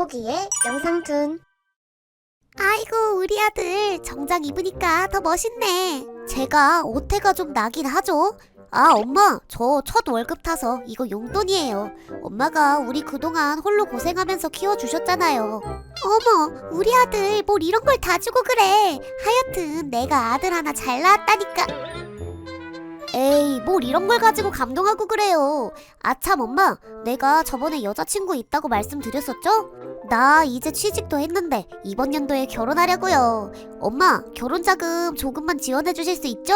코기의 영상툰. 아이고, 우리 아들 정장 입으니까 더 멋있네. 제가 오태가 좀 나긴 하죠. 아, 엄마, 저 첫 월급 타서 이거 용돈이에요. 엄마가 우리 그동안 홀로 고생하면서 키워주셨잖아요. 어머, 우리 아들 뭘 이런 걸 다 주고 그래. 하여튼 내가 아들 하나 잘 낳았다니까. 에이, 뭘 이런 걸 가지고 감동하고 그래요. 아참, 엄마, 내가 저번에 여자친구 있다고 말씀드렸었죠? 나 이제 취직도 했는데 이번 연도에 결혼하려고요. 엄마, 결혼자금 조금만 지원해 주실 수 있죠?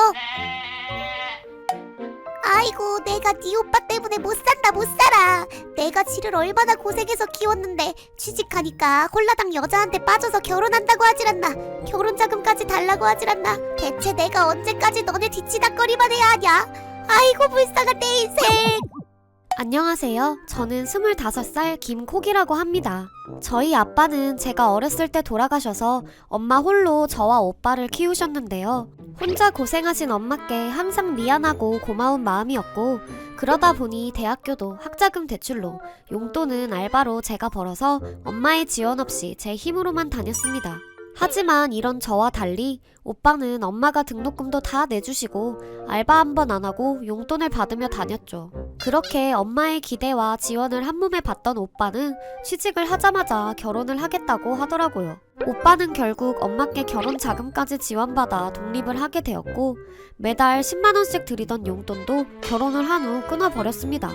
아이고, 내가 네 오빠 때문에 못 산다, 못 살아. 내가 지를 얼마나 고생해서 키웠는데 취직하니까 홀라당 여자한테 빠져서 결혼한다고 하질 않나. 결혼자금까지 달라고 하질 않나. 대체 내가 언제까지 너네 뒤치다거리만 해야 하냐. 아이고, 불쌍한 내 인생. 안녕하세요. 저는 25살 김콕이라고 합니다. 저희 아빠는 제가 어렸을 때 돌아가셔서 엄마 홀로 저와 오빠를 키우셨는데요. 혼자 고생하신 엄마께 항상 미안하고 고마운 마음이었고, 그러다 보니 대학교도 학자금 대출로, 용돈은 알바로 제가 벌어서 엄마의 지원 없이 제 힘으로만 다녔습니다. 하지만 이런 저와 달리 오빠는 엄마가 등록금도 다 내주시고 알바 한 번 안 하고 용돈을 받으며 다녔죠. 그렇게 엄마의 기대와 지원을 한몸에 받던 오빠는 취직을 하자마자 결혼을 하겠다고 하더라고요. 오빠는 결국 엄마께 결혼 자금까지 지원받아 독립을 하게 되었고, 매달 10만원씩 드리던 용돈도 결혼을 한 후 끊어버렸습니다.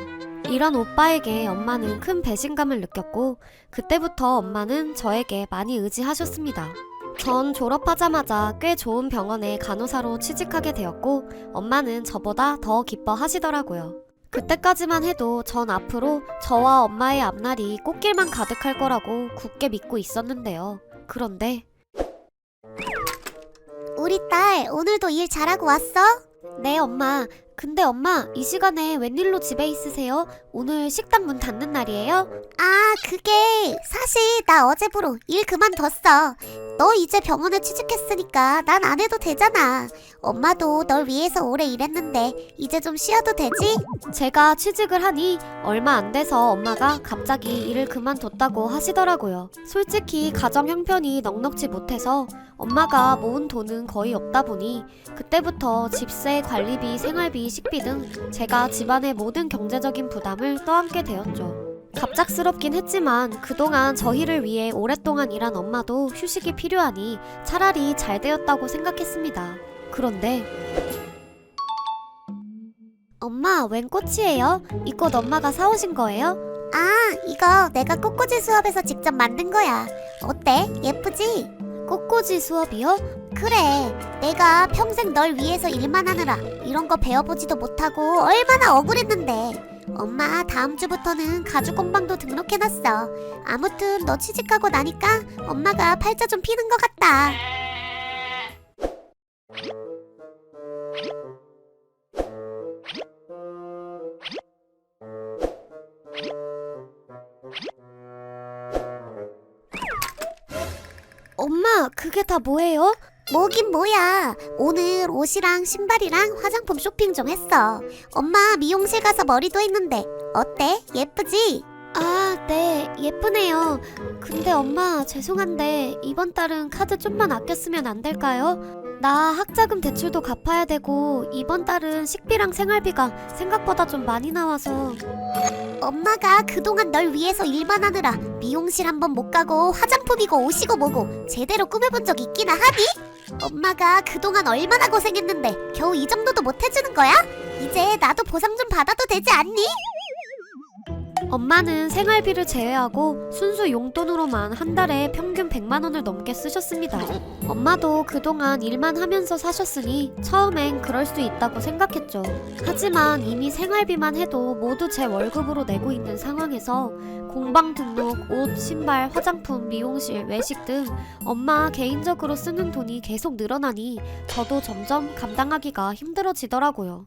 이런 오빠에게 엄마는 큰 배신감을 느꼈고, 그때부터 엄마는 저에게 많이 의지하셨습니다. 전 졸업하자마자 꽤 좋은 병원에 간호사로 취직하게 되었고, 엄마는 저보다 더 기뻐하시더라고요. 그때까지만 해도 전 앞으로 저와 엄마의 앞날이 꽃길만 가득할 거라고 굳게 믿고 있었는데요. 그런데 우리 딸 오늘도 일 잘하고 왔어? 네, 엄마. 근데 엄마, 이 시간에 웬일로 집에 있으세요? 오늘 식당 문 닫는 날이에요? 아, 그게 사실 나 어제부로 일 그만뒀어. 너 이제 병원에 취직했으니까 난 안 해도 되잖아. 엄마도 널 위해서 오래 일했는데 이제 좀 쉬어도 되지? 제가 취직을 하니 얼마 안 돼서 엄마가 갑자기 일을 그만뒀다고 하시더라고요. 솔직히 가정 형편이 넉넉지 못해서 엄마가 모은 돈은 거의 없다 보니 그때부터 집세, 관리비, 생활비, 식비 등 제가 집안의 모든 경제적인 부담을 떠안게 되었죠. 갑작스럽긴 했지만 그동안 저희를 위해 오랫동안 일한 엄마도 휴식이 필요하니 차라리 잘 되었다고 생각했습니다. 그런데 엄마, 웬 꽃이에요? 이 꽃 엄마가 사오신 거예요? 아, 이거 내가 꽃꽂이 수업에서 직접 만든 거야. 어때? 예쁘지? 꽃꽂이 수업이요? 그래, 내가 평생 널 위해서 일만 하느라 이런 거 배워보지도 못하고 얼마나 억울했는데. 엄마 다음 주부터는 가죽 공방도 등록해놨어. 아무튼 너 취직하고 나니까 엄마가 팔자 좀 피는 것 같다. 엄마, 그게 다 뭐예요? 뭐긴 뭐야. 오늘 옷이랑 신발이랑 화장품 쇼핑 좀 했어. 엄마 미용실 가서 머리도 했는데 어때? 예쁘지? 아, 네, 예쁘네요. 근데 엄마, 죄송한데 이번 달은 카드 좀만 아껴 쓰면 안 될까요? 나 학자금 대출도 갚아야 되고 이번 달은 식비랑 생활비가 생각보다 좀 많이 나와서. 엄마가 그동안 널 위해서 일만 하느라 미용실 한 번 못 가고 화장품이고 옷이고 뭐고 제대로 꾸며본 적 있기나 하니? 엄마가 그동안 얼마나 고생했는데 겨우 이 정도도 못 해주는 거야? 이제 나도 보상 좀 받아도 되지 않니? 엄마는 생활비를 제외하고 순수 용돈으로만 한 달에 평균 100만 원을 넘게 쓰셨습니다. 엄마도 그동안 일만 하면서 사셨으니 처음엔 그럴 수 있다고 생각했죠. 하지만 이미 생활비만 해도 모두 제 월급으로 내고 있는 상황에서 공방 등록, 옷, 신발, 화장품, 미용실, 외식 등 엄마 개인적으로 쓰는 돈이 계속 늘어나니 저도 점점 감당하기가 힘들어지더라고요.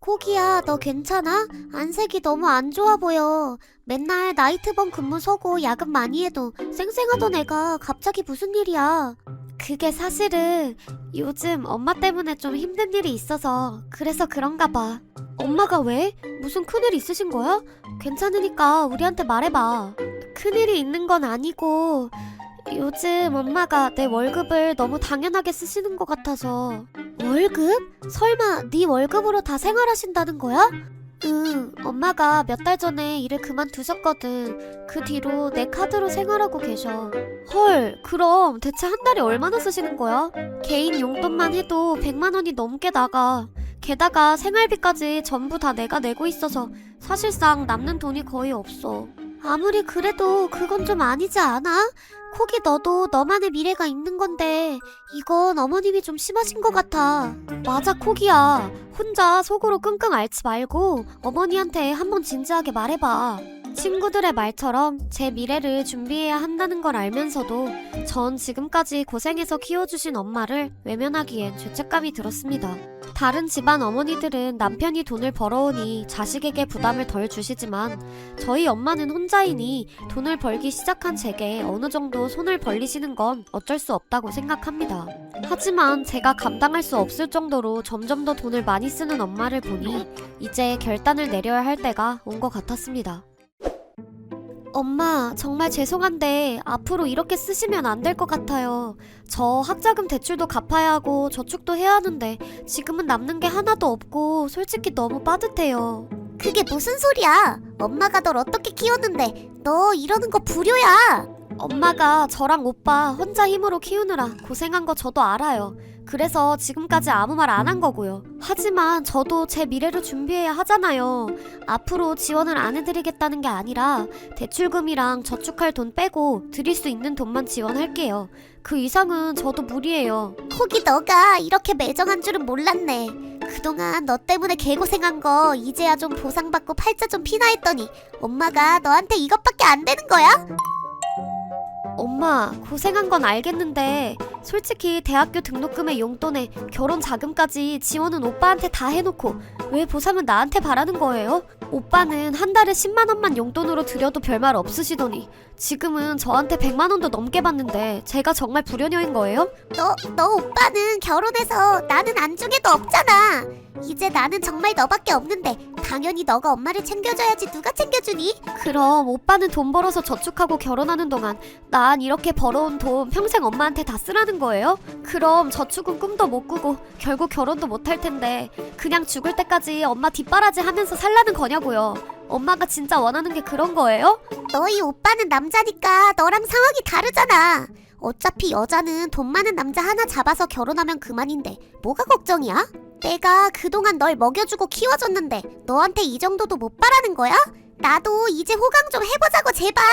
코기야, 너 괜찮아? 안색이 너무 안 좋아 보여. 맨날 나이트번 근무 서고 야근 많이 해도 쌩쌩하던 애가 갑자기 무슨 일이야? 그게 사실은 요즘 엄마 때문에 좀 힘든 일이 있어서 그래서 그런가 봐. 엄마가 왜? 무슨 큰일 있으신 거야? 괜찮으니까 우리한테 말해봐. 큰일이 있는 건 아니고 요즘 엄마가 내 월급을 너무 당연하게 쓰시는 것 같아서. 월급? 설마 네 월급으로 다 생활하신다는 거야? 응, 엄마가 몇 달 전에 일을 그만두셨거든. 그 뒤로 내 카드로 생활하고 계셔. 헐, 그럼 대체 한 달에 얼마나 쓰시는 거야? 개인 용돈만 해도 100만 원이 넘게 나가. 게다가 생활비까지 전부 다 내가 내고 있어서 사실상 남는 돈이 거의 없어. 아무리 그래도 그건 좀 아니지 않아? 콕이 너도 너만의 미래가 있는 건데 이건 어머님이 좀 심하신 것 같아. 맞아, 콕이야. 혼자 속으로 끙끙 앓지 말고 어머니한테 한번 진지하게 말해봐. 친구들의 말처럼 제 미래를 준비해야 한다는 걸 알면서도 전 지금까지 고생해서 키워주신 엄마를 외면하기엔 죄책감이 들었습니다. 다른 집안 어머니들은 남편이 돈을 벌어오니 자식에게 부담을 덜 주시지만 저희 엄마는 혼자이니 돈을 벌기 시작한 제게 어느 정도 손을 벌리시는 건 어쩔 수 없다고 생각합니다. 하지만 제가 감당할 수 없을 정도로 점점 더 돈을 많이 쓰는 엄마를 보니 이제 결단을 내려야 할 때가 온 것 같았습니다. 엄마, 정말 죄송한데 앞으로 이렇게 쓰시면 안 될 것 같아요. 저 학자금 대출도 갚아야 하고 저축도 해야 하는데 지금은 남는 게 하나도 없고 솔직히 너무 빠듯해요. 그게 무슨 소리야? 엄마가 널 어떻게 키웠는데 너 이러는 거 불효야. 엄마가 저랑 오빠 혼자 힘으로 키우느라 고생한 거 저도 알아요. 그래서 지금까지 아무 말 안 한 거고요. 하지만 저도 제 미래를 준비해야 하잖아요. 앞으로 지원을 안 해드리겠다는 게 아니라 대출금이랑 저축할 돈 빼고 드릴 수 있는 돈만 지원할게요. 그 이상은 저도 무리예요. 콕이 너가 이렇게 매정한 줄은 몰랐네. 그동안 너 때문에 개고생한 거 이제야 좀 보상받고 팔자 좀 피나 했더니 엄마가 너한테 이것밖에 안 되는 거야? 엄마, 고생한 건 알겠는데 솔직히 대학교 등록금의 용돈에 결혼 자금까지 지원은 오빠한테 다 해놓고 왜 보상은 나한테 바라는 거예요? 오빠는 한 달에 10만 원만 용돈으로 드려도 별말 없으시더니 지금은 저한테 100만 원도 넘게 받는데 제가 정말 불효녀인 거예요? 너 오빠는 결혼해서 나는 안중에도 없잖아. 이제 나는 정말 너밖에 없는데 당연히 너가 엄마를 챙겨줘야지 누가 챙겨주니? 그럼 오빠는 돈 벌어서 저축하고 결혼하는 동안 난 이렇게 벌어온 돈 평생 엄마한테 다 쓰라는 거예요? 그럼 저축은 꿈도 못 꾸고 결국 결혼도 못 할 텐데 그냥 죽을 때까지 엄마 뒷바라지 하면서 살라는 거냐고요. 엄마가 진짜 원하는 게 그런 거예요? 너희 오빠는 남자니까 너랑 상황이 다르잖아. 어차피 여자는 돈 많은 남자 하나 잡아서 결혼하면 그만인데 뭐가 걱정이야? 내가 그동안 널 먹여주고 키워줬는데 너한테 이 정도도 못 바라는 거야? 나도 이제 호강 좀 해보자고 제발.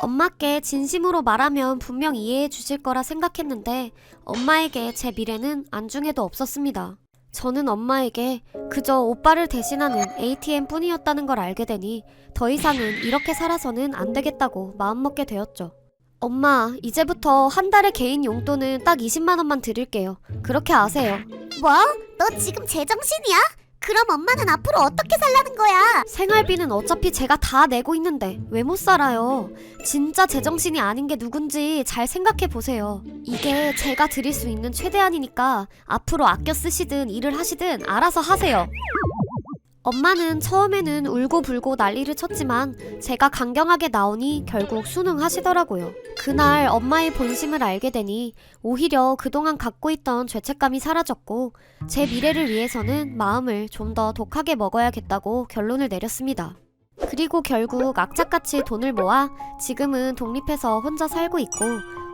엄마께 진심으로 말하면 분명 이해해 주실 거라 생각했는데 엄마에게 제 미래는 안중에도 없었습니다. 저는 엄마에게 그저 오빠를 대신하는 ATM 뿐이었다는 걸 알게 되니 더 이상은 이렇게 살아서는 안 되겠다고 마음먹게 되었죠. 엄마, 이제부터 한 달에 개인 용돈은 딱 20만 원만 드릴게요. 그렇게 아세요. 뭐? 너 지금 제정신이야? 그럼 엄마는 앞으로 어떻게 살라는 거야? 생활비는 어차피 제가 다 내고 있는데 왜 못 살아요? 진짜 제정신이 아닌 게 누군지 잘 생각해 보세요. 이게 제가 드릴 수 있는 최대한이니까 앞으로 아껴 쓰시든 일을 하시든 알아서 하세요. 엄마는 처음에는 울고불고 난리를 쳤지만 제가 강경하게 나오니 결국 순응하시더라고요. 그날 엄마의 본심을 알게 되니 오히려 그동안 갖고 있던 죄책감이 사라졌고 제 미래를 위해서는 마음을 좀 더 독하게 먹어야겠다고 결론을 내렸습니다. 그리고 결국 악착같이 돈을 모아 지금은 독립해서 혼자 살고 있고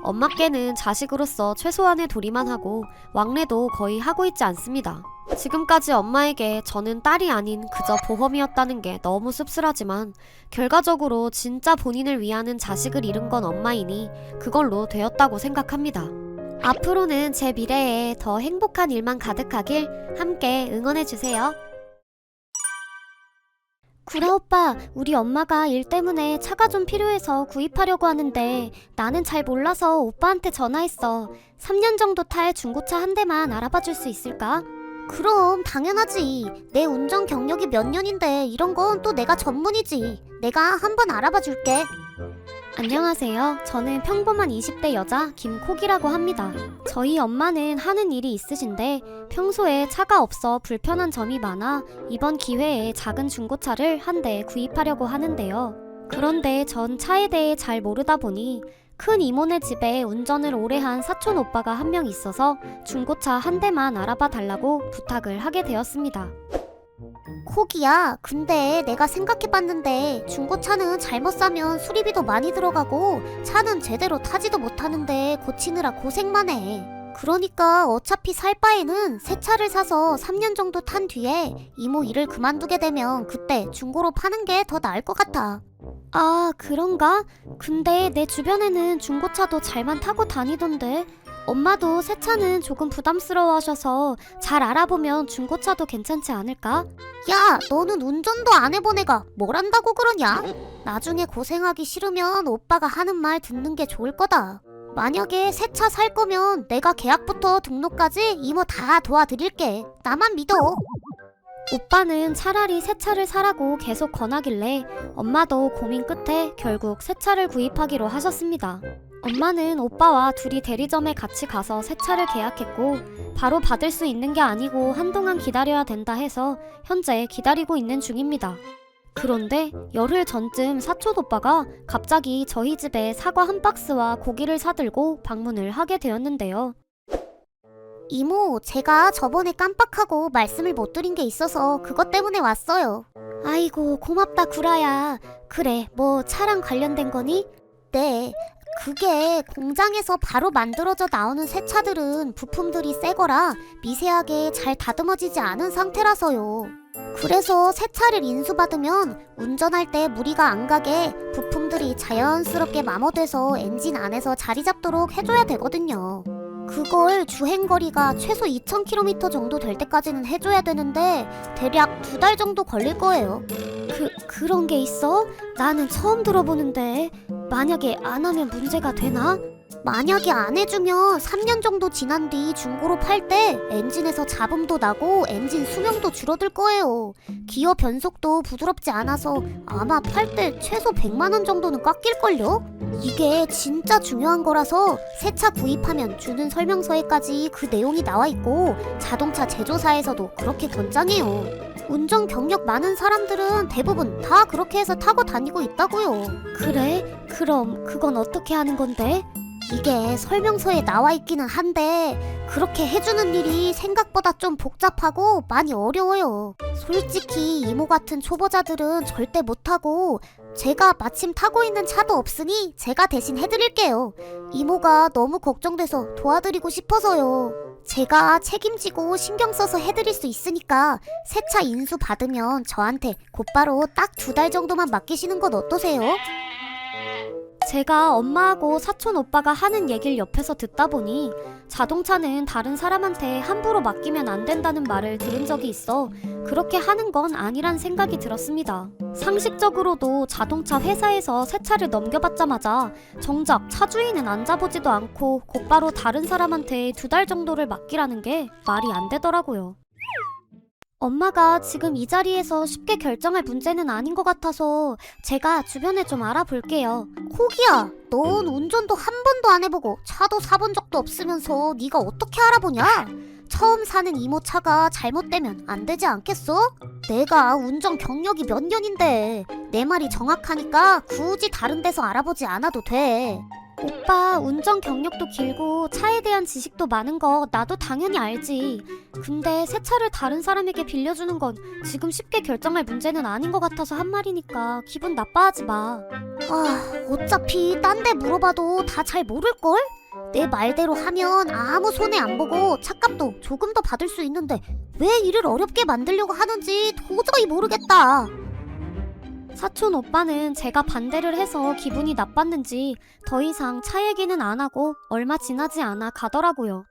엄마께는 자식으로서 최소한의 도리만 하고 왕래도 거의 하고 있지 않습니다. 지금까지 엄마에게 저는 딸이 아닌 그저 보험이었다는 게 너무 씁쓸하지만 결과적으로 진짜 본인을 위하는 자식을 잃은 건 엄마이니 그걸로 되었다고 생각합니다. 앞으로는 제 미래에 더 행복한 일만 가득하길 함께 응원해주세요. 구라 오빠, 우리 엄마가 일 때문에 차가 좀 필요해서 구입하려고 하는데 나는 잘 몰라서 오빠한테 전화했어. 3년 정도 탈 중고차 한 대만 알아봐 줄 수 있을까? 그럼 당연하지. 내 운전 경력이 몇 년인데 이런 건 또 내가 전문이지. 내가 한번 알아봐 줄게. 안녕하세요. 저는 평범한 20대 여자 김콕이라고 합니다. 저희 엄마는 하는 일이 있으신데 평소에 차가 없어 불편한 점이 많아 이번 기회에 작은 중고차를 한 대 구입하려고 하는데요. 그런데 전 차에 대해 잘 모르다 보니 큰 이모네 집에 운전을 오래 한 사촌 오빠가 한 명 있어서 중고차 한 대만 알아봐 달라고 부탁을 하게 되었습니다. 코기야, 근데 내가 생각해봤는데 중고차는 잘못 사면 수리비도 많이 들어가고 차는 제대로 타지도 못하는데 고치느라 고생만 해. 그러니까 어차피 살 바에는 새 차를 사서 3년 정도 탄 뒤에 이모 일을 그만두게 되면 그때 중고로 파는 게 더 나을 것 같아. 아, 그런가? 근데 내 주변에는 중고차도 잘만 타고 다니던데. 엄마도 새 차는 조금 부담스러워 하셔서 잘 알아보면 중고차도 괜찮지 않을까? 야, 너는 운전도 안 해본 애가 뭘 안다고 그러냐? 나중에 고생하기 싫으면 오빠가 하는 말 듣는 게 좋을 거다. 만약에 새 차 살 거면 내가 계약부터 등록까지 이모 다 도와드릴게. 나만 믿어. 오빠는 차라리 새 차를 사라고 계속 권하길래 엄마도 고민 끝에 결국 새 차를 구입하기로 하셨습니다. 엄마는 오빠와 둘이 대리점에 같이 가서 새 차를 계약했고 바로 받을 수 있는 게 아니고 한동안 기다려야 된다 해서 현재 기다리고 있는 중입니다. 그런데 열흘 전쯤 사촌 오빠가 갑자기 저희 집에 사과 한 박스와 고기를 사들고 방문을 하게 되었는데요. 이모, 제가 저번에 깜빡하고 말씀을 못 드린 게 있어서 그것 때문에 왔어요. 아이고, 고맙다 구라야. 그래, 뭐 차랑 관련된 거니? 네, 그게 공장에서 바로 만들어져 나오는 새 차들은 부품들이 새 거라 미세하게 잘 다듬어지지 않은 상태라서요. 그래서 새 차를 인수받으면 운전할 때 무리가 안 가게 부품들이 자연스럽게 마모돼서 엔진 안에서 자리 잡도록 해줘야 되거든요. 그걸 주행거리가 최소 2000km 정도 될 때까지는 해줘야 되는데 대략 2달 정도 걸릴 거예요. 그런 게 있어? 나는 처음 들어보는데. 만약에 안 하면 문제가 되나? 만약에 안 해주면 3년 정도 지난 뒤 중고로 팔 때 엔진에서 잡음도 나고 엔진 수명도 줄어들 거예요. 기어 변속도 부드럽지 않아서 아마 팔 때 최소 100만 원 정도는 깎일걸요? 이게 진짜 중요한 거라서 새 차 구입하면 주는 설명서에까지 그 내용이 나와 있고 자동차 제조사에서도 그렇게 권장해요. 운전 경력 많은 사람들은 대부분 다 그렇게 해서 타고 다니고 있다고요. 그래? 그럼 그건 어떻게 하는 건데? 이게 설명서에 나와 있기는 한데 그렇게 해주는 일이 생각보다 좀 복잡하고 많이 어려워요. 솔직히 이모 같은 초보자들은 절대 못하고 제가 마침 타고 있는 차도 없으니 제가 대신 해드릴게요. 이모가 너무 걱정돼서 도와드리고 싶어서요. 제가 책임지고 신경 써서 해드릴 수 있으니까 새 차 인수 받으면 저한테 곧바로 딱 2달 정도만 맡기시는 건 어떠세요? 제가 엄마하고 사촌 오빠가 하는 얘기를 옆에서 듣다 보니 자동차는 다른 사람한테 함부로 맡기면 안 된다는 말을 들은 적이 있어 그렇게 하는 건 아니란 생각이 들었습니다. 상식적으로도 자동차 회사에서 새 차를 넘겨받자마자 정작 차 주인은 앉아보지도 않고 곧바로 다른 사람한테 2달 정도를 맡기라는 게 말이 안 되더라고요. 엄마가 지금 이 자리에서 쉽게 결정할 문제는 아닌 것 같아서 제가 주변에 좀 알아볼게요. 코기야, 넌 운전도 한 번도 안 해보고 차도 사본 적도 없으면서 네가 어떻게 알아보냐? 처음 사는 이모 차가 잘못되면 안 되지 않겠어? 내가 운전 경력이 몇 년인데 내 말이 정확하니까 굳이 다른 데서 알아보지 않아도 돼. 오빠 운전 경력도 길고 차에 대한 지식도 많은 거 나도 당연히 알지. 근데 새 차를 다른 사람에게 빌려주는 건 지금 쉽게 결정할 문제는 아닌 것 같아서 한 말이니까 기분 나빠하지 마. 어차피 딴 데 물어봐도 다 잘 모를걸? 내 말대로 하면 아무 손해 안 보고 차값도 조금 더 받을 수 있는데 왜 일을 어렵게 만들려고 하는지 도저히 모르겠다. 사촌 오빠는 제가 반대를 해서 기분이 나빴는지 더 이상 차 얘기는 안 하고 얼마 지나지 않아 가더라고요.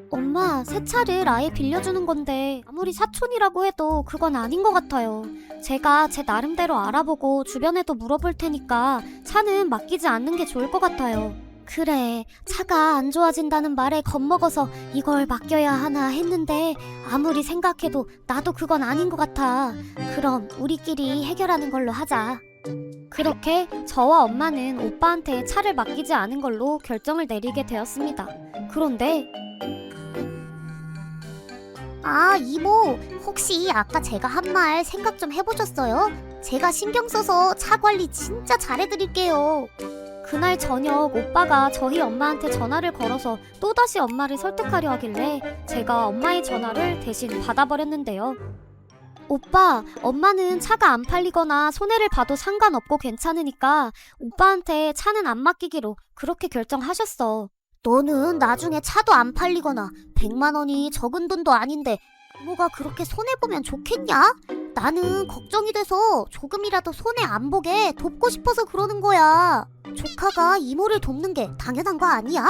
엄마, 새 차를 아예 빌려주는 건데 아무리 사촌이라고 해도 그건 아닌 것 같아요. 제가 제 나름대로 알아보고 주변에도 물어볼 테니까 차는 맡기지 않는 게 좋을 것 같아요. 그래, 차가 안 좋아진다는 말에 겁먹어서 이걸 맡겨야 하나 했는데 아무리 생각해도 나도 그건 아닌 것 같아. 그럼 우리끼리 해결하는 걸로 하자. 그렇게 저와 엄마는 오빠한테 차를 맡기지 않은 걸로 결정을 내리게 되었습니다. 그런데 아, 이모, 혹시 아까 제가 한 말 생각 좀 해보셨어요? 제가 신경 써서 차 관리 진짜 잘해드릴게요. 그날 저녁 오빠가 저희 엄마한테 전화를 걸어서 또다시 엄마를 설득하려 하길래 제가 엄마의 전화를 대신 받아버렸는데요. 오빠, 엄마는 차가 안 팔리거나 손해를 봐도 상관없고 괜찮으니까 오빠한테 차는 안 맡기기로 그렇게 결정하셨어. 너는 나중에 차도 안 팔리거나 100만 원이 적은 돈도 아닌데 이모가 그렇게 손해보면 좋겠냐? 나는 걱정이 돼서 조금이라도 손해 안 보게 돕고 싶어서 그러는 거야. 조카가 이모를 돕는 게 당연한 거 아니야?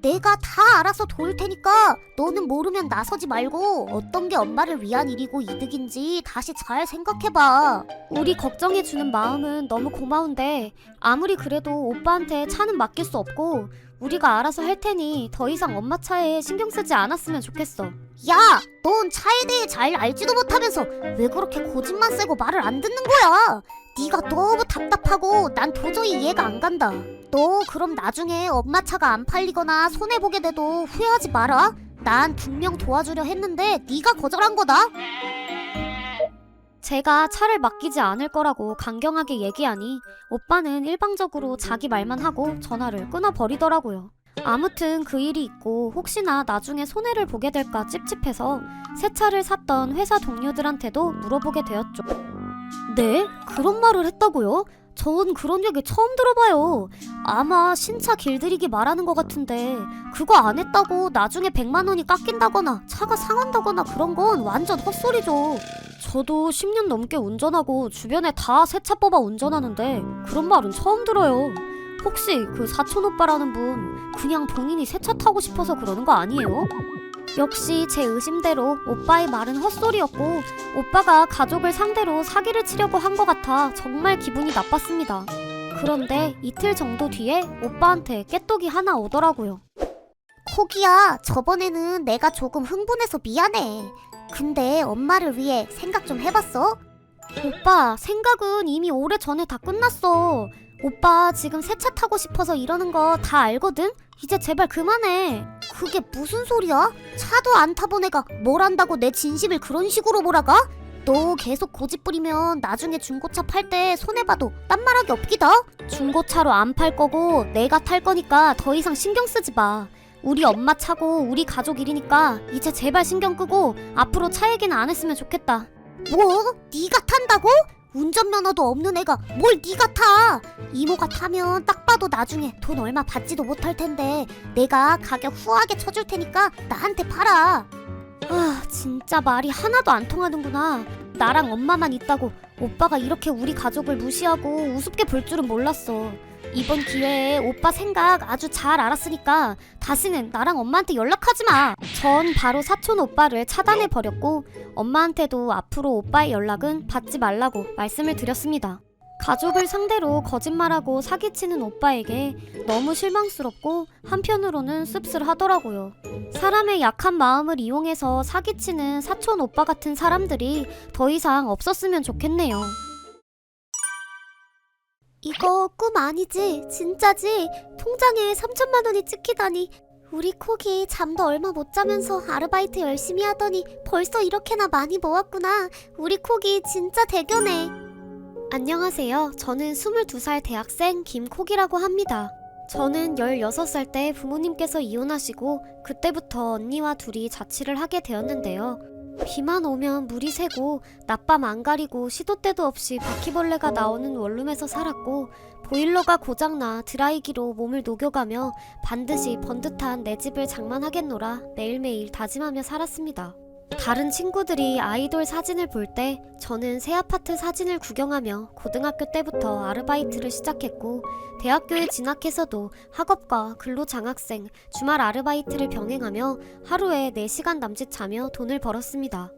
내가 다 알아서 도울 테니까 너는 모르면 나서지 말고 어떤 게 엄마를 위한 일이고 이득인지 다시 잘 생각해봐. 우리 걱정해주는 마음은 너무 고마운데 아무리 그래도 오빠한테 차는 맡길 수 없고 우리가 알아서 할 테니 더 이상 엄마 차에 신경 쓰지 않았으면 좋겠어. 야, 넌 차에 대해 잘 알지도 못하면서 왜 그렇게 고집만 세고 말을 안 듣는 거야? 네가 너무 답답하고 난 도저히 이해가 안 간다. 너 그럼 나중에 엄마 차가 안 팔리거나 손해보게 돼도 후회하지 마라. 난 분명 도와주려 했는데 네가 거절한 거다. 제가 차를 맡기지 않을 거라고 강경하게 얘기하니 오빠는 일방적으로 자기 말만 하고 전화를 끊어버리더라고요. 아무튼 그 일이 있고 혹시나 나중에 손해를 보게 될까 찝찝해서 새 차를 샀던 회사 동료들한테도 물어보게 되었죠. 네? 그런 말을 했다고요? 전 그런 얘기 처음 들어봐요. 아마 신차 길들이기 말하는 것 같은데 그거 안 했다고 나중에 100만 원이 깎인다거나 차가 상한다거나 그런 건 완전 헛소리죠. 저도 10년 넘게 운전하고 주변에 다 새 차 뽑아 운전하는데 그런 말은 처음 들어요. 혹시 그 사촌 오빠라는 분 그냥 본인이 새 차 타고 싶어서 그러는 거 아니에요? 역시 제 의심대로 오빠의 말은 헛소리였고 오빠가 가족을 상대로 사기를 치려고 한 것 같아 정말 기분이 나빴습니다. 그런데 이틀 정도 뒤에 오빠한테 깨똑이 하나 오더라고요. 코기야, 저번에는 내가 조금 흥분해서 미안해. 근데 엄마를 위해 생각 좀 해봤어? 오빠, 생각은 이미 오래전에 다 끝났어. 오빠 지금 새 차 타고 싶어서 이러는 거 다 알거든? 이제 제발 그만해. 그게 무슨 소리야? 차도 안 타본 애가 뭘 안다고 내 진심을 그런 식으로 몰아가? 너 계속 고집 부리면 나중에 중고차 팔 때 손해봐도 딴 말하기 없기다. 중고차로 안 팔 거고 내가 탈 거니까 더 이상 신경 쓰지 마. 우리 엄마 차고 우리 가족 일이니까 이제 제발 신경 끄고 앞으로 차 얘기는 안 했으면 좋겠다. 뭐? 네가 탄다고? 운전면허도 없는 애가 뭘 네가 타? 이모가 타면 딱 봐도 나중에 돈 얼마 받지도 못할 텐데 내가 가격 후하게 쳐줄 테니까 나한테 팔아. 아, 진짜 말이 하나도 안 통하는구나. 나랑 엄마만 있다고 오빠가 이렇게 우리 가족을 무시하고 우습게 볼 줄은 몰랐어. 이번 기회에 오빠 생각 아주 잘 알았으니까 다시는 나랑 엄마한테 연락하지 마. 전 바로 사촌 오빠를 차단해 버렸고 엄마한테도 앞으로 오빠의 연락은 받지 말라고 말씀을 드렸습니다. 가족을 상대로 거짓말하고 사기치는 오빠에게 너무 실망스럽고 한편으로는 씁쓸하더라고요. 사람의 약한 마음을 이용해서 사기치는 사촌 오빠 같은 사람들이 더 이상 없었으면 좋겠네요. 이거 꿈 아니지? 진짜지? 통장에 3천만 원이 찍히다니. 우리 콕이 잠도 얼마 못 자면서 아르바이트 열심히 하더니 벌써 이렇게나 많이 모았구나. 우리 콕이 진짜 대견해. 안녕하세요. 저는 22살 대학생 김콕이라고 합니다. 저는 16살 때 부모님께서 이혼하시고 그때부터 언니와 둘이 자취를 하게 되었는데요. 비만 오면 물이 새고 낮밤 안 가리고 시도 때도 없이 바퀴벌레가 나오는 원룸에서 살았고 보일러가 고장나 드라이기로 몸을 녹여가며 반드시 번듯한 내 집을 장만하겠노라 매일매일 다짐하며 살았습니다. 다른 친구들이 아이돌 사진을 볼 때 저는 새 아파트 사진을 구경하며 고등학교 때부터 아르바이트를 시작했고 대학교에 진학해서도 학업과 근로장학생, 주말 아르바이트를 병행하며 하루에 4시간 남짓 자며 돈을 벌었습니다.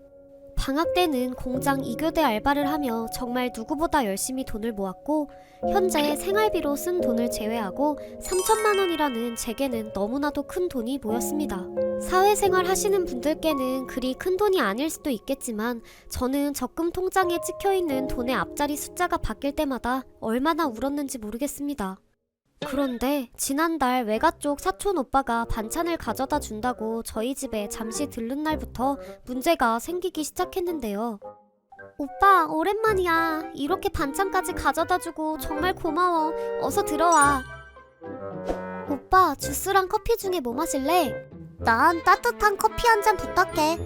방학 때는 공장 2교대 알바를 하며 정말 누구보다 열심히 돈을 모았고 현재 생활비로 쓴 돈을 제외하고 3천만 원이라는 제게는 너무나도 큰 돈이 모였습니다. 사회생활 하시는 분들께는 그리 큰 돈이 아닐 수도 있겠지만 저는 적금 통장에 찍혀있는 돈의 앞자리 숫자가 바뀔 때마다 얼마나 울었는지 모르겠습니다. 그런데 지난달 외가 쪽 사촌 오빠가 반찬을 가져다 준다고 저희 집에 잠시 들른 날부터 문제가 생기기 시작했는데요. 오빠, 오랜만이야. 이렇게 반찬까지 가져다 주고 정말 고마워. 어서 들어와. 오빠, 주스랑 커피 중에 뭐 마실래? 난 따뜻한 커피 한 잔 부탁해.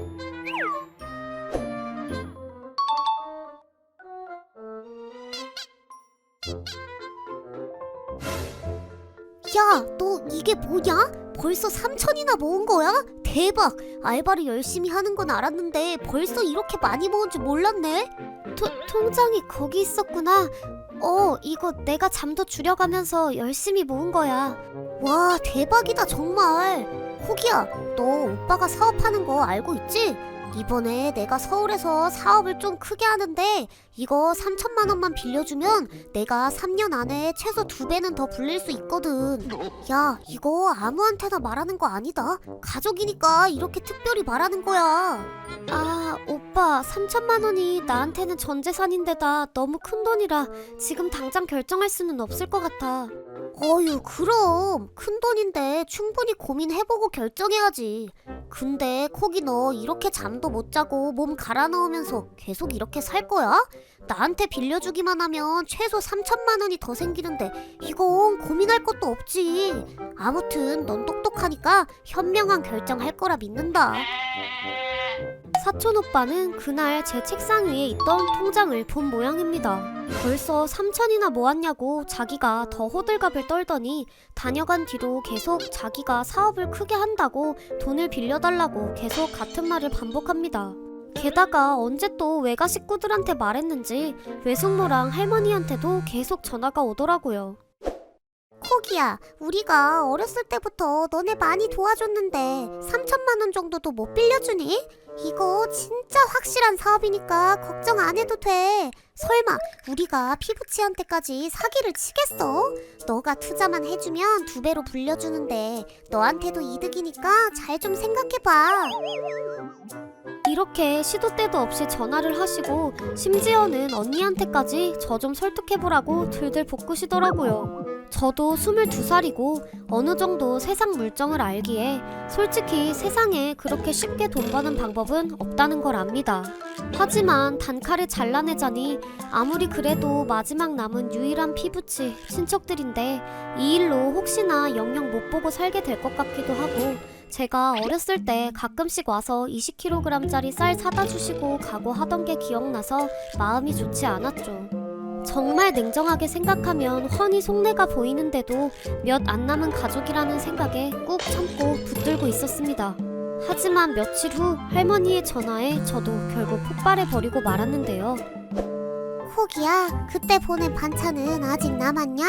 야, 너 이게 뭐냐? 벌써 3천이나 모은 거야? 대박! 알바를 열심히 하는 건 알았는데 벌써 이렇게 많이 모은 줄 몰랐네? 통장이 거기 있었구나. 이거 내가 잠도 줄여가면서 열심히 모은 거야. 와, 대박이다 정말. 호기야, 너 오빠가 사업하는 거 알고 있지? 이번에 내가 서울에서 사업을 좀 크게 하는데 이거 3천만 원만 빌려주면 내가 3년 안에 최소 2배는 더 불릴 수 있거든. 야, 이거 아무한테나 말하는 거 아니다. 가족이니까 이렇게 특별히 말하는 거야. 아, 오빠, 3천만 원이 나한테는 전 재산인데다 너무 큰 돈이라 지금 당장 결정할 수는 없을 것 같아. 어휴, 그럼 큰 돈인데 충분히 고민해보고 결정해야지. 근데 코기 너 이렇게 잠도 못 자고 몸 갈아 넣으면서 계속 이렇게 살 거야? 나한테 빌려주기만 하면 최소 3천만 원이 더 생기는데 이건 고민할 것도 없지. 아무튼 넌 똑똑하니까 현명한 결정할 거라 믿는다. 사촌 오빠는 그날 제 책상 위에 있던 통장을 본 모양입니다. 벌써 3천이나 모았냐고 자기가 더 호들갑을 떨더니 다녀간 뒤로 계속 자기가 사업을 크게 한다고 돈을 빌려달라고 계속 같은 말을 반복합니다. 게다가 언제 또 외가 식구들한테 말했는지 외숙모랑 할머니한테도 계속 전화가 오더라고요. 코기야, 우리가 어렸을 때부터 너네 많이 도와줬는데 3천만 원 정도도 못 빌려주니? 이거 진짜 확실한 사업이니까 걱정 안 해도 돼. 설마 우리가 피부치한테까지 사기를 치겠어? 너가 투자만 해주면 2배로 불려주는데 너한테도 이득이니까 잘 좀 생각해봐. 이렇게 시도 때도 없이 전화를 하시고 심지어는 언니한테까지 저 좀 설득해보라고 들들 볶으시더라고요. 저도 22살이고 어느 정도 세상 물정을 알기에 솔직히 세상에 그렇게 쉽게 돈 버는 방법은 없다는 걸 압니다. 하지만 단칼에 잘라내자니 아무리 그래도 마지막 남은 유일한 피부치 친척들인데 이 일로 혹시나 영영 못 보고 살게 될 것 같기도 하고 제가 어렸을 때 가끔씩 와서 20kg짜리 쌀 사다 주시고 가고 하던 게 기억나서 마음이 좋지 않았죠. 정말 냉정하게 생각하면 훤히 속내가 보이는데도 몇 안 남은 가족이라는 생각에 꾹 참고 붙들고 있었습니다. 하지만 며칠 후 할머니의 전화에 저도 결국 폭발해버리고 말았는데요. 코기야, 그때 보낸 반찬은 아직 남았냐?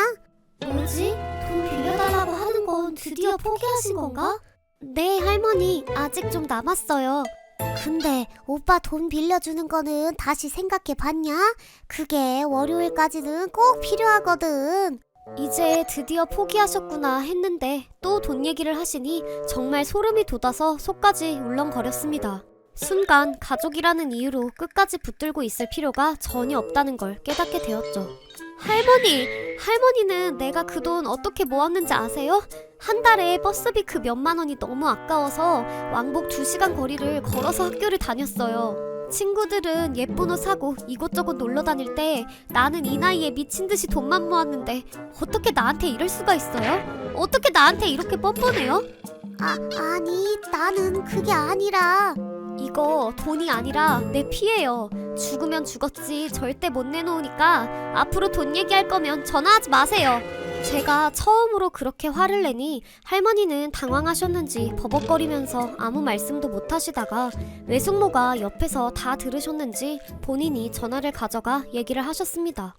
뭐지? 돈 빌려달라고 하는 건 드디어 포기하신 건가? 네, 할머니. 아직 좀 남았어요. 근데 오빠 돈 빌려주는 거는 다시 생각해봤냐? 그게 월요일까지는 꼭 필요하거든. 이제 드디어 포기하셨구나 했는데 또 돈 얘기를 하시니 정말 소름이 돋아서 속까지 울렁거렸습니다. 순간 가족이라는 이유로 끝까지 붙들고 있을 필요가 전혀 없다는 걸 깨닫게 되었죠. 할머니는 내가 그 돈 어떻게 모았는지 아세요? 한 달에 버스비 그 몇만 원이 너무 아까워서 왕복 2시간 거리를 걸어서 학교를 다녔어요. 친구들은 예쁜 옷 사고 이곳저곳 놀러 다닐 때 나는 이 나이에 미친 듯이 돈만 모았는데 어떻게 나한테 이럴 수가 있어요? 어떻게 나한테 이렇게 뻔뻔해요? 아니, 나는 그게 아니라. 이거 돈이 아니라 내 피예요. 죽으면 죽었지 절대 못 내놓으니까 앞으로 돈 얘기할 거면 전화하지 마세요. 제가 처음으로 그렇게 화를 내니 할머니는 당황하셨는지 버벅거리면서 아무 말씀도 못 하시다가 외숙모가 옆에서 다 들으셨는지 본인이 전화를 가져가 얘기를 하셨습니다.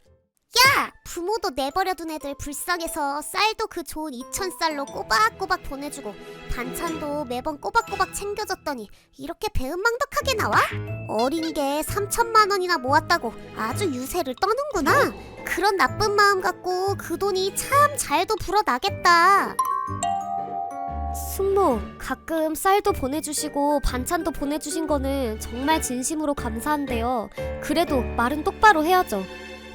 야! 부모도 내버려둔 애들 불쌍해서 쌀도 그 좋은 2,000쌀로 꼬박꼬박 보내주고 반찬도 매번 꼬박꼬박 챙겨줬더니 이렇게 배은망덕하게 나와? 어린 게 3천만 원이나 모았다고 아주 유세를 떠는구나. 그런 나쁜 마음 갖고 그 돈이 참 잘도 불어나겠다. 숙모, 가끔 쌀도 보내주시고 반찬도 보내주신 거는 정말 진심으로 감사한데요. 그래도 말은 똑바로 해야죠.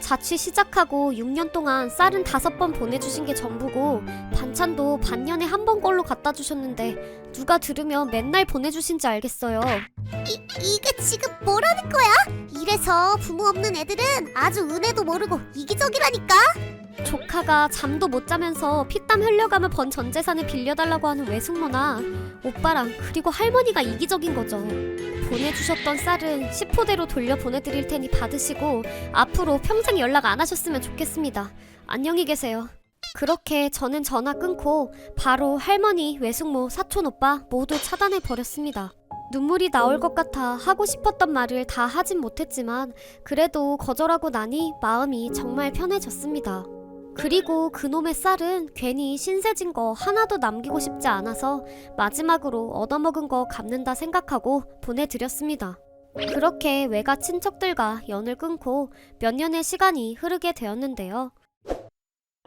자취 시작하고 6년 동안 쌀은 5번 보내주신 게 전부고 반찬도 반년에 한 번 걸로 갖다 주셨는데 누가 들으면 맨날 보내주신지 알겠어요. 이게 지금 뭐라는 거야? 이래서 부모 없는 애들은 아주 은혜도 모르고 이기적이라니까. 조카가 잠도 못 자면서 피땀 흘려가며 번 전 재산을 빌려달라고 하는 외숙모나 오빠랑 그리고 할머니가 이기적인 거죠. 보내주셨던 쌀은 시포대로 돌려 보내드릴 테니 받으시고 앞으로 평생 연락 안 하셨으면 좋겠습니다. 안녕히 계세요. 그렇게 저는 전화 끊고 바로 할머니, 외숙모, 사촌 오빠 모두 차단해 버렸습니다. 눈물이 나올 것 같아 하고 싶었던 말을 다 하진 못했지만 그래도 거절하고 나니 마음이 정말 편해졌습니다. 그리고 그놈의 쌀은 괜히 신세진 거 하나도 남기고 싶지 않아서 마지막으로 얻어먹은 거 갚는다 생각하고 보내드렸습니다. 그렇게 외가 친척들과 연을 끊고 몇 년의 시간이 흐르게 되었는데요.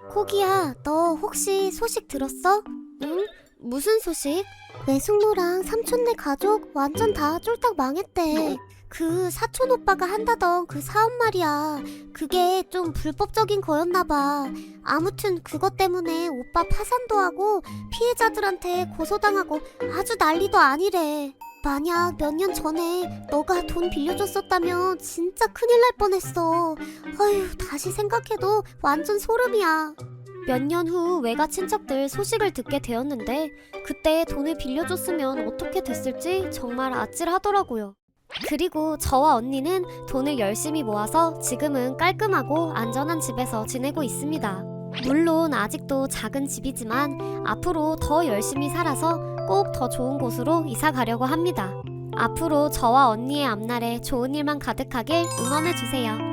코기야, 너 혹시 소식 들었어? 응? 무슨 소식? 외숙모랑 삼촌네 가족 완전 다 쫄딱 망했대. 그 사촌 오빠가 한다던 그 사업 말이야. 그게 좀 불법적인 거였나봐. 아무튼 그것 때문에 오빠 파산도 하고 피해자들한테 고소당하고 아주 난리도 아니래. 만약 몇 년 전에 너가 돈 빌려줬었다면 진짜 큰일 날 뻔했어. 어휴, 다시 생각해도 완전 소름이야. 몇 년 후 외가 친척들 소식을 듣게 되었는데 그때 돈을 빌려줬으면 어떻게 됐을지 정말 아찔하더라고요. 그리고 저와 언니는 돈을 열심히 모아서 지금은 깔끔하고 안전한 집에서 지내고 있습니다. 물론 아직도 작은 집이지만 앞으로 더 열심히 살아서 꼭 더 좋은 곳으로 이사 가려고 합니다. 앞으로 저와 언니의 앞날에 좋은 일만 가득하길 응원해주세요.